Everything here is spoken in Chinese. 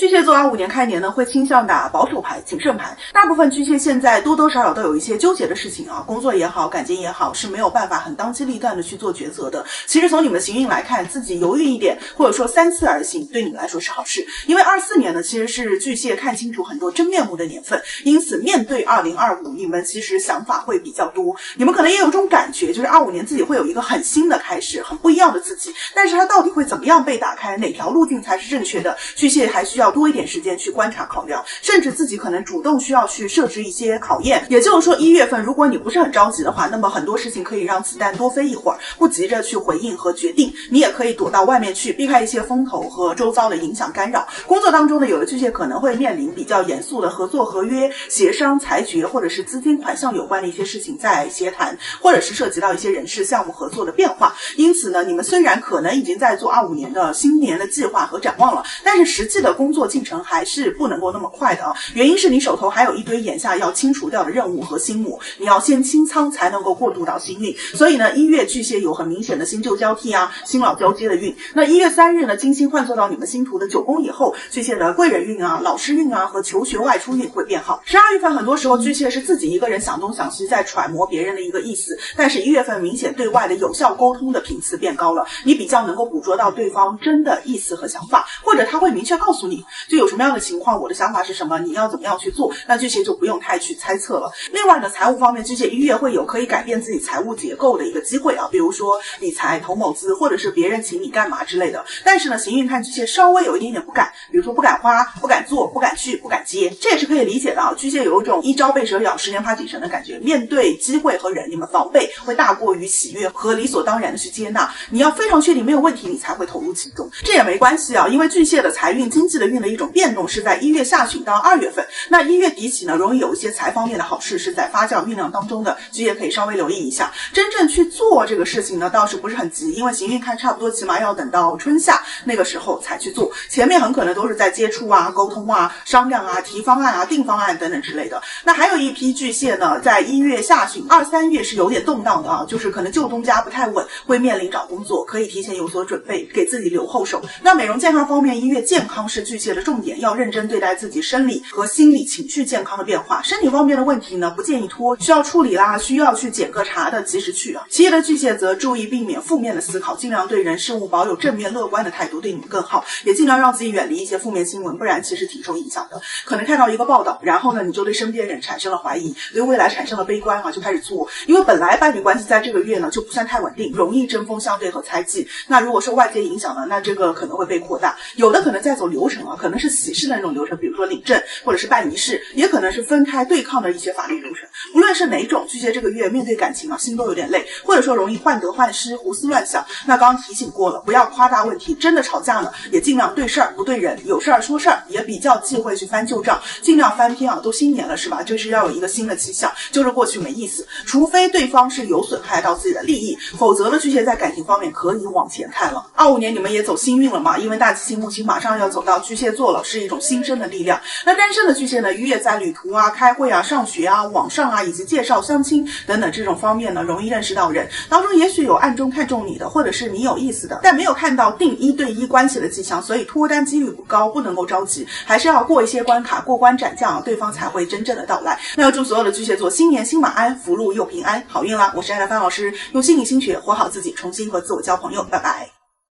巨蟹座25年开年呢，会倾向打保守牌、谨慎牌。大部分巨蟹现在多多少少都有一些纠结的事情啊，工作也好，感情也好，是没有办法很当机立断的去做抉择的。其实从你们的行运来看，自己犹豫一点，或者说三思而行，对你们来说是好事。因为24年呢，其实是巨蟹看清楚很多真面目的年份，因此面对2025，你们其实想法会比较多。你们可能也有一种感觉，就是25年自己会有一个很新的开始，很不一样的自己。但是它到底会怎么样被打开，哪条路径才是正确的？巨蟹还需要多一点时间去观察考量，甚至自己可能主动需要去设置一些考验。也就是说，1月份如果你不是很着急的话，那么很多事情可以让子弹多飞一会儿，不急着去回应和决定。你也可以躲到外面去，避开一些风头和周遭的影响干扰。工作当中呢，有的巨蟹可能会面临比较严肃的合作、合约、协商、裁决，或者是资金款项有关的一些事情在协谈，或者是涉及到一些人事项目合作的变化。因此呢，你们虽然可能已经在做25年的新年的计划和展望了，但是实际的工作进程还是不能够那么快的啊。原因是你手头还有一堆眼下要清除掉的任务和心魔，你要先清仓才能够过渡到新运。所以呢，1月巨蟹有很明显的新旧交替啊、新老交接的运。那1月3日呢，金星换做到你们星图的9宫以后，巨蟹的贵人运啊、老师运啊和求学外出运会变好。12月份很多时候巨蟹是自己一个人想东想西，在揣摩别人的一个意思，但是1月份明显对外的有效沟通的频次变高了，你比较能够捕捉到对方真的意思和想法，或者他会明确告诉你，就有什么样的情况，我的想法是什么，你要怎么样去做，那巨蟹就不用太去猜测了。另外呢，财务方面，巨蟹1月会有可以改变自己财务结构的一个机会啊，比如说理财、投某资，或者是别人请你干嘛之类的。但是呢，行运看巨蟹稍微有一点点不敢，比如说不敢花、不敢做、不敢去、不敢接，这也是可以理解的啊。巨蟹有一种一朝被蛇咬10年怕井绳的感觉，面对机会和人，你们防备会大过于喜悦和理所当然的去接纳。你要非常确定没有问题，你才会投入其中。这也没关系啊，因为巨蟹的财运、经济的运的一种变动是在1月下旬到2月份。那1月底起呢，容易有一些财方面的好事是在发酵酝酿当中的，巨蟹可以稍微留意一下。真正去做这个事情呢，倒是不是很急，因为行运看差不多起码要等到春夏那个时候才去做，前面很可能都是在接触啊、沟通啊、商量啊、提方案啊、定方案等等之类的。那还有一批巨蟹呢，在1月下旬、2、3月是有点动荡的啊，就是可能旧东家不太稳，会面临找工作，可以提前有所准备，给自己留后手。那美容健康方面，1月健康是巨蟹的重点，要认真对待自己生理和心理情绪健康的变化。身体方面的问题呢，不建议拖，需要处理啦，需要去检个查的及时去啊。其余的巨蟹则注意避免负面的思考，尽量对人事物保有正面乐观的态度，对你们更好，也尽量让自己远离一些负面新闻，不然其实挺受影响的。可能看到一个报道，然后呢，你就对身边人产生了怀疑，对未来产生了悲观啊，就开始做。因为本来伴侣关系在这个月呢就不算太稳定，容易针锋相对和猜忌。那如果受外界影响呢，那这个可能会被扩大。有的可能在走流程啊，可能是喜事的那种流程，比如说领证或者是办仪式，也可能是分开对抗的一些法律流程。无论是哪种，巨蟹这个月面对感情啊，心都有点累，或者说容易患得患失、胡思乱想。那刚刚提醒过了，不要夸大问题，真的吵架呢，也尽量对事儿不对人，有事儿说事儿，也比较忌讳去翻旧账，尽量翻篇啊。都新年了是吧？就是要有一个新的气象，就是过去没意思，除非对方是有损害到自己的利益，否则呢，巨蟹在感情方面可以往前看了。25年你们也走新运了嘛，因为大吉星木星马上要走到巨蟹座了，是一种新生的力量。那单身的巨蟹呢，1月在旅途啊、开会啊、上学啊、网上啊，以及介绍、相亲等等这种方面呢，容易认识到人，当中也许有暗中看中你的，或者是你有意思的，但没有看到定1对1关系的迹象，所以脱单几率不高，不能够着急，还是要过一些关卡，过关斩将啊，对方才会真正的到来。那要祝所有的巨蟹座新年心马安，福禄又平安，好运啦！我是艾兰帆老师，用心理心学活好自己，重新和自我交朋友，拜拜。